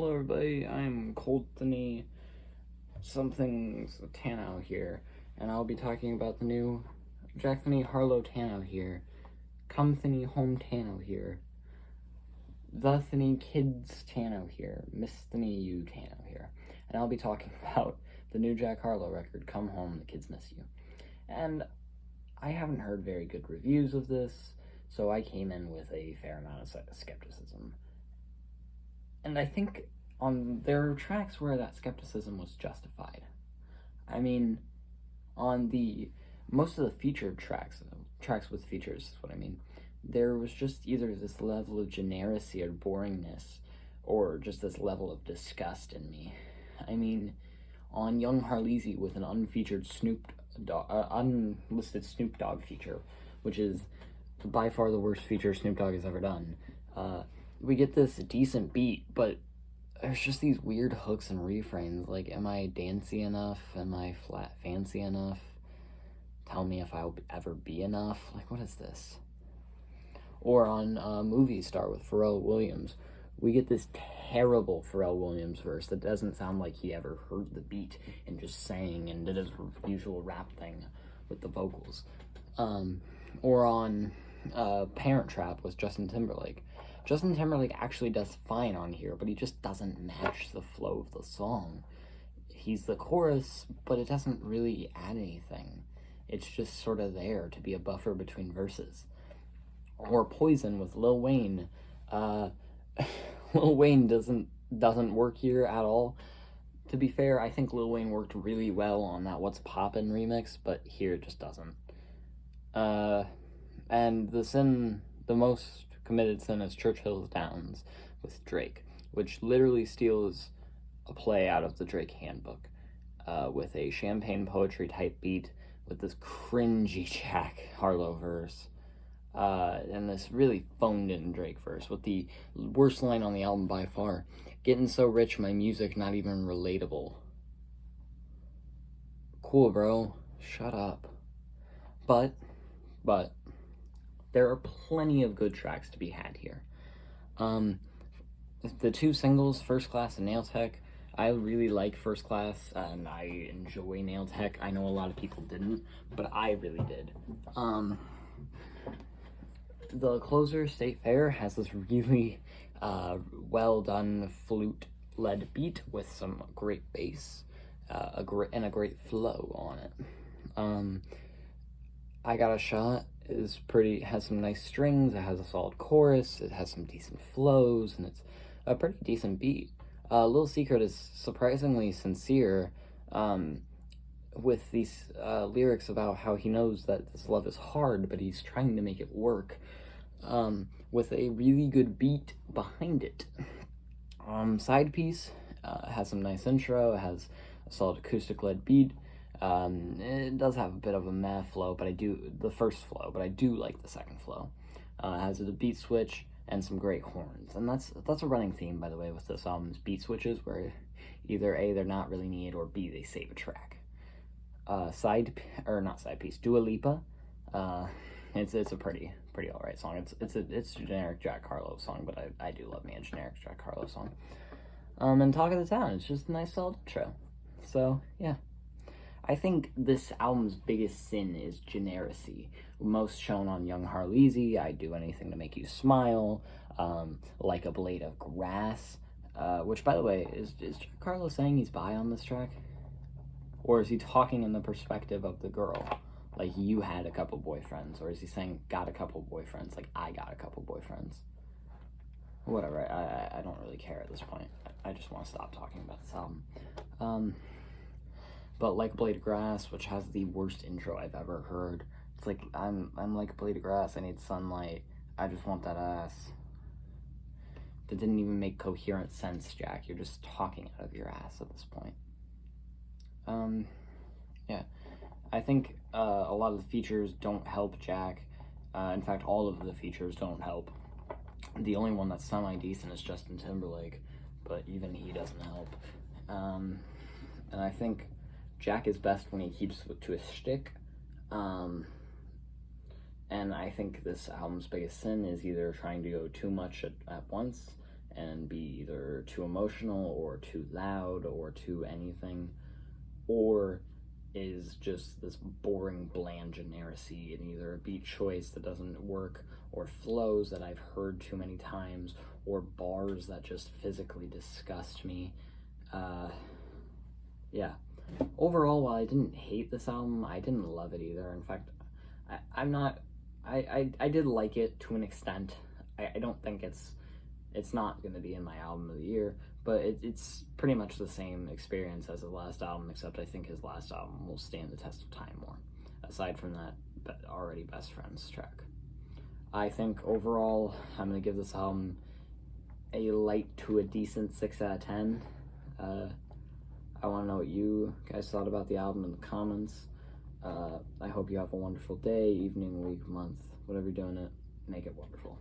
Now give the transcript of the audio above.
Hello everybody, I'm Coltony something's Tano here, and I'll be talking about the new Jackthany Harlow Tano here, Cumthany Home Tano here, Thethany Kids Tano here, Misthany You Tano here, and I'll be talking about the new Jack Harlow record, Come Home, The Kids Miss You. And I haven't heard very good reviews of this, so I came in with a fair amount of skepticism. And I think there are tracks where that skepticism was justified. I mean, on most of the featured tracks with features is what I mean, there was just either this level of genericy or boringness, or just this level of disgust in me. I mean, on Young Harleezy with an unfeatured unlisted Snoop Dogg feature, which is by far the worst feature Snoop Dogg has ever done, we get this decent beat, but there's just these weird hooks and refrains, like, am I dancey enough? Am I flat fancy enough? Tell me if I'll ever be enough? Like, what is this? Or on Movie Star with Pharrell Williams, we get this terrible Pharrell Williams verse that doesn't sound like he ever heard the beat and just sang and did his usual rap thing with the vocals. Or on Parent Trap with Justin Timberlake. Justin Timberlake actually does fine on here, but he just doesn't match the flow of the song. He's the chorus, but it doesn't really add anything. It's just sort of there to be a buffer between verses. Or Poison with Lil Wayne. Lil Wayne doesn't work here at all. To be fair, I think Lil Wayne worked really well on that What's Poppin' remix, but here it just doesn't. And the most committed sin is Churchill's Downs with Drake, which literally steals a play out of the Drake handbook, with a champagne poetry type beat with this cringy Jack Harlow verse, and this really phoned in Drake verse with the worst line on the album by far: "Getting so rich, my music not even relatable." Cool, bro. Shut up. But there are plenty of good tracks to be had here. The two singles, First Class and Nail Tech, I really like First Class, and I enjoy Nail Tech. I know a lot of people didn't, but I really did. The closer, State Fair, has this really well done flute-led beat with some great bass, and a great flow on it. I Got a Shot has some nice strings, it has a solid chorus, it has some decent flows, and it's a pretty decent beat. Little Secret is surprisingly sincere, with these lyrics about how he knows that this love is hard, but he's trying to make it work, with a really good beat behind it. Side Piece has some nice intro, it has a solid acoustic-led beat. It does have a bit of a meh flow, but I do like the second flow. It has a beat switch and some great horns, and that's a running theme, by the way, with this album's beat switches, where either A, they're not really needed, or B, they save a track. Dua Lipa. It's a pretty alright song. It's a generic Jack Harlow song, but I do love me a generic Jack Harlow song. And Talk of the Town, it's just a nice solid intro. So yeah. I think this album's biggest sin is genericy, most shown on Young Harleezy, I Do Anything to Make You Smile, Like a Blade of Grass, which, by the way, is Jack Harlow saying he's bi on this track? Or is he talking in the perspective of the girl, like, you had a couple boyfriends? Or is he saying, got a couple boyfriends, like, I got a couple boyfriends? Whatever, I don't really care at this point. I just want to stop talking about this album. But Like a Blade of Grass, which has the worst intro I've ever heard. It's like, I'm like a blade of grass, I need sunlight, I just want that ass. That didn't even make coherent sense, Jack. You're just talking out of your ass at this point. Yeah. I think a lot of the features don't help Jack. In fact, all of the features don't help. The only one that's semi-decent is Justin Timberlake, but even he doesn't help. And I think Jack is best when he keeps to his shtick, and I think this album's biggest sin is either trying to go too much at once and be either too emotional or too loud or too anything, or is just this boring, bland genericy in either a beat choice that doesn't work, or flows that I've heard too many times, or bars that just physically disgust me. Yeah. Overall, while I didn't hate this album, I didn't love it either. In fact, I did like it to an extent. I don't think it's not going to be in my album of the year, but it's pretty much the same experience as his last album, except I think his last album will stand the test of time more, aside from that already Best Friends track. I think overall, I'm going to give this album a light to a decent 6 out of 10. I want to know what you guys thought about the album in the comments. I hope you have a wonderful day, evening, week, month, whatever you're doing it, make it wonderful.